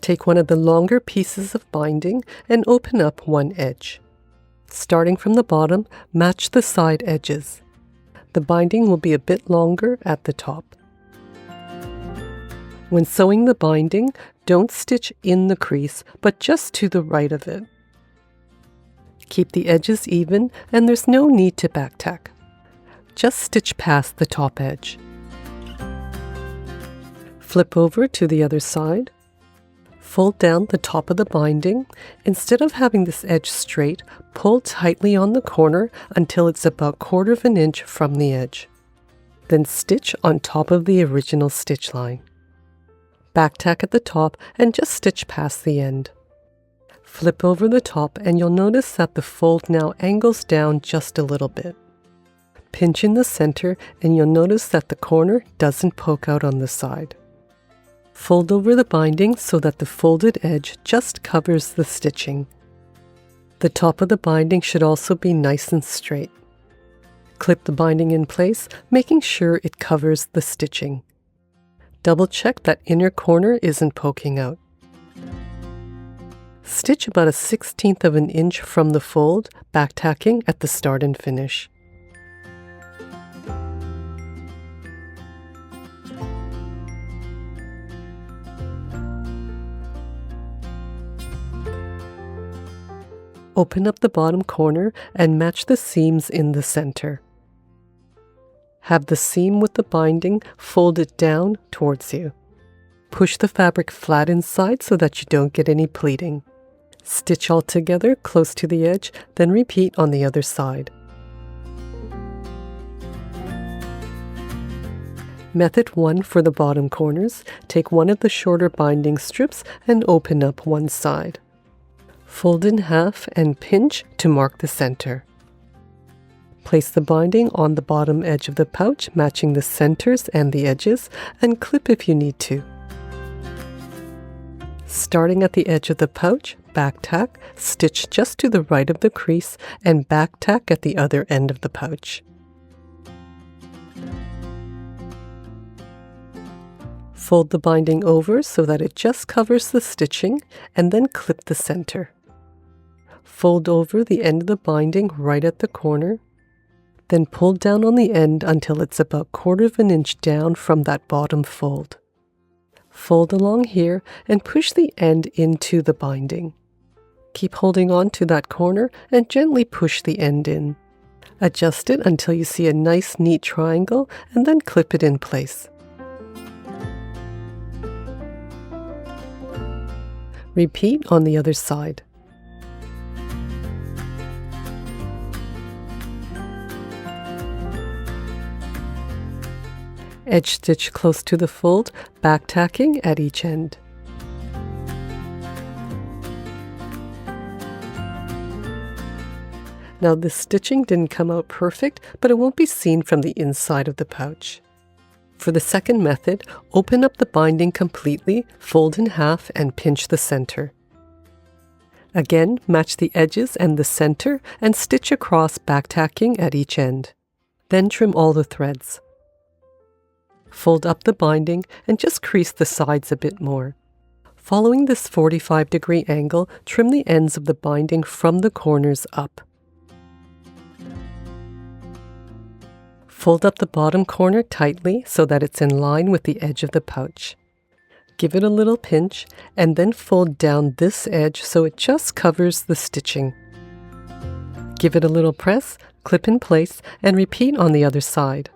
Take one of the longer pieces of binding and open up one edge. Starting from the bottom, match the side edges. The binding will be a bit longer at the top. When sewing the binding, don't stitch in the crease, but just to the right of it. Keep the edges even, and there's no need to backtack. Just stitch past the top edge. Flip over to the other side. Fold down the top of the binding. Instead of having this edge straight, pull tightly on the corner until it's about 1/4 inch from the edge. Then stitch on top of the original stitch line. Backtack at the top and just stitch past the end. Flip over the top and you'll notice that the fold now angles down just a little bit. Pinch in the center and you'll notice that the corner doesn't poke out on the side. Fold over the binding so that the folded edge just covers the stitching. The top of the binding should also be nice and straight. Clip the binding in place, making sure it covers the stitching. Double check that inner corner isn't poking out. Stitch about 1/16 of an inch from the fold, backtacking at the start and finish. Open up the bottom corner and match the seams in the center. Have the seam with the binding folded down towards you. Push the fabric flat inside so that you don't get any pleating. Stitch all together close to the edge, then repeat on the other side. Method 1 for the bottom corners. Take one of the shorter binding strips and open up one side. Fold in half and pinch to mark the center. Place the binding on the bottom edge of the pouch, matching the centers and the edges, and clip if you need to. Starting at the edge of the pouch, backtack, stitch just to the right of the crease, and backtack at the other end of the pouch. Fold the binding over so that it just covers the stitching, and then clip the center. Fold over the end of the binding right at the corner, then pull down on the end until it's about 1/4 inch down from that bottom fold. Fold along here and push the end into the binding. Keep holding on to that corner and gently push the end in. Adjust it until you see a nice neat triangle and then clip it in place. Repeat on the other side. Edge stitch close to the fold, backtacking at each end. Now this stitching didn't come out perfect, but it won't be seen from the inside of the pouch. For the second method, open up the binding completely, fold in half, and pinch the center. Again, match the edges and the center and stitch across, backtacking at each end. Then trim all the threads. Fold up the binding and just crease the sides a bit more. Following this 45-degree angle, trim the ends of the binding from the corners up. Fold up the bottom corner tightly so that it's in line with the edge of the pouch. Give it a little pinch and then fold down this edge so it just covers the stitching. Give it a little press, clip in place, and repeat on the other side.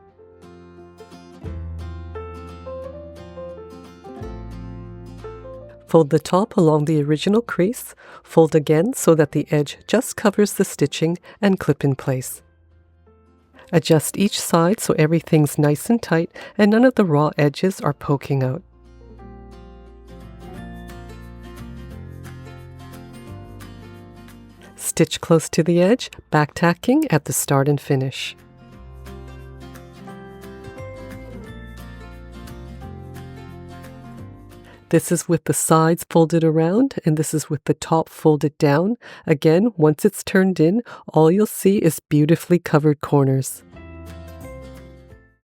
Fold the top along the original crease, fold again so that the edge just covers the stitching, and clip in place. Adjust each side so everything's nice and tight and none of the raw edges are poking out. Stitch close to the edge, backtacking at the start and finish. This is with the sides folded around, and this is with the top folded down. Again, once it's turned in, all you'll see is beautifully covered corners.